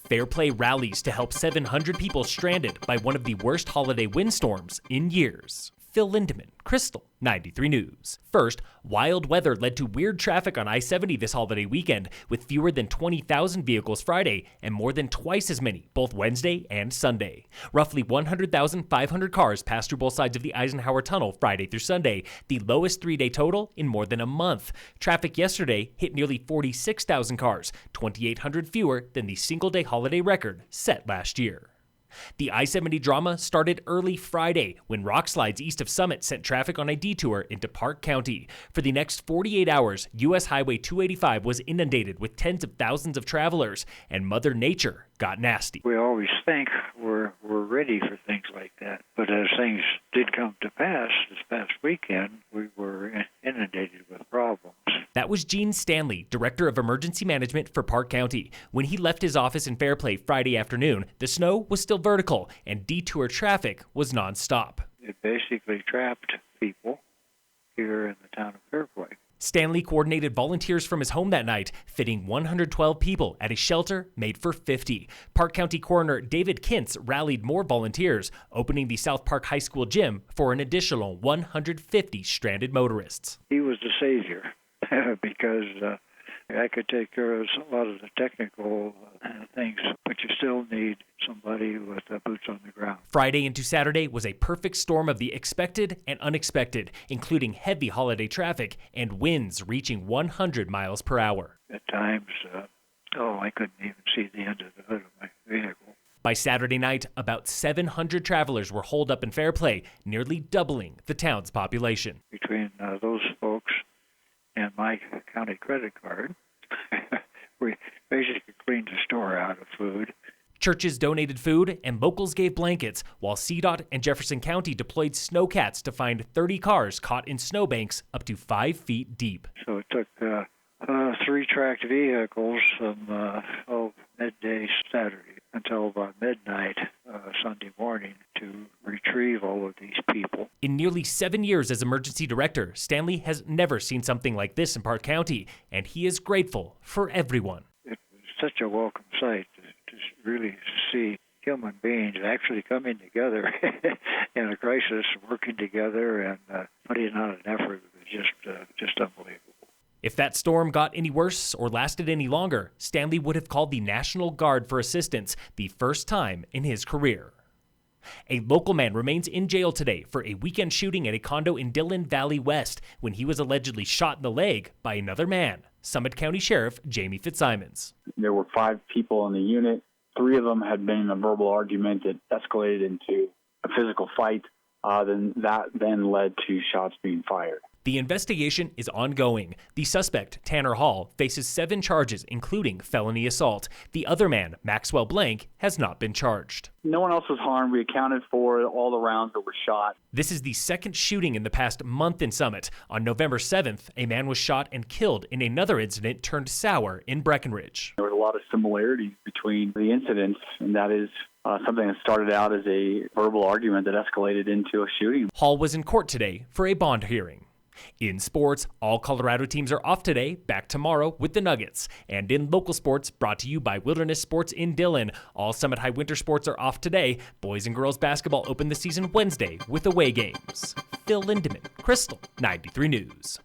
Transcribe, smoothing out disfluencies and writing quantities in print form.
Fairplay rallies to help 700 people stranded by one of the worst holiday windstorms in years. Phil Lindemann, Krystal, 93 News. First, wild weather led to weird traffic on I-70 this holiday weekend, with fewer than 20,000 vehicles Friday and more than twice as many both Wednesday and Sunday. Roughly 100,500 cars passed through both sides of the Eisenhower Tunnel Friday through Sunday, the lowest three-day total in more than a month. Traffic yesterday hit nearly 46,000 cars, 2,800 fewer than the single-day holiday record set last year. The I-70 drama started early Friday when rock slides east of Summit sent traffic on a detour into Park County. For the next 48 hours, U.S. Highway 285 was inundated with tens of thousands of travelers, and Mother Nature got nasty. We always think we're ready for things like that, but as things did come to pass this past weekend, we were inundated with problems. That was Gene Stanley, Director of Emergency Management for Park County. When he left his office in Fairplay Friday afternoon, the snow was still vertical and detour traffic was nonstop. It basically trapped people here in the town of Fairplay. Stanley coordinated volunteers from his home that night, fitting 112 people at a shelter made for 50. Park County Coroner David Kintz rallied more volunteers, opening the South Park High School gym for an additional 150 stranded motorists. He was the savior because I could take care of a lot of the technical things, but you still need somebody with boots on the ground. Friday into Saturday was a perfect storm of the expected and unexpected, including heavy holiday traffic and winds reaching 100 miles per hour. At times, I couldn't even see the end of the hood of my vehicle. By Saturday night, about 700 travelers were holed up in Fairplay, nearly doubling the town's population. Between those folks and my county credit card, we basically cleaned the store out of food. Churches donated food and locals gave blankets, while CDOT and Jefferson County deployed snowcats to find 30 cars caught in snowbanks up to 5 feet deep. So it took 3 tracked vehicles from midday Saturday until about midnight Sunday morning to retrieve all of these people. In nearly 7 years as emergency director, Stanley has never seen something like this in Park County, and he is grateful for everyone. It was such a welcome sight to really see human beings actually coming together in a crisis, working together and putting on an effort. It was just unbelievable. If that storm got any worse or lasted any longer, Stanley would have called the National Guard for assistance, the first time in his career. A local man remains in jail today for a weekend shooting at a condo in Dillon Valley West when he was allegedly shot in the leg by another man, Summit County Sheriff Jamie Fitzsimons. There were 5 people in the unit. 3 of them had been in a verbal argument that escalated into a physical fight. That led to shots being fired. The investigation is ongoing. The suspect, Tanner Hall, faces 7 charges, including felony assault. The other man, Maxwell Blank, has not been charged. No one else was harmed. We accounted for all the rounds that were shot. This is the second shooting in the past month in Summit. On November 7th, a man was shot and killed in another incident turned sour in Breckenridge. There was a lot of similarities between the incidents, and that is something that started out as a verbal argument that escalated into a shooting. Hall was in court today for a bond hearing. In sports, all Colorado teams are off today, back tomorrow with the Nuggets. And in local sports, brought to you by Wilderness Sports in Dillon, all Summit High winter sports are off today. Boys and girls basketball open the season Wednesday with away games. Phil Lindemann, Krystal, 93 News.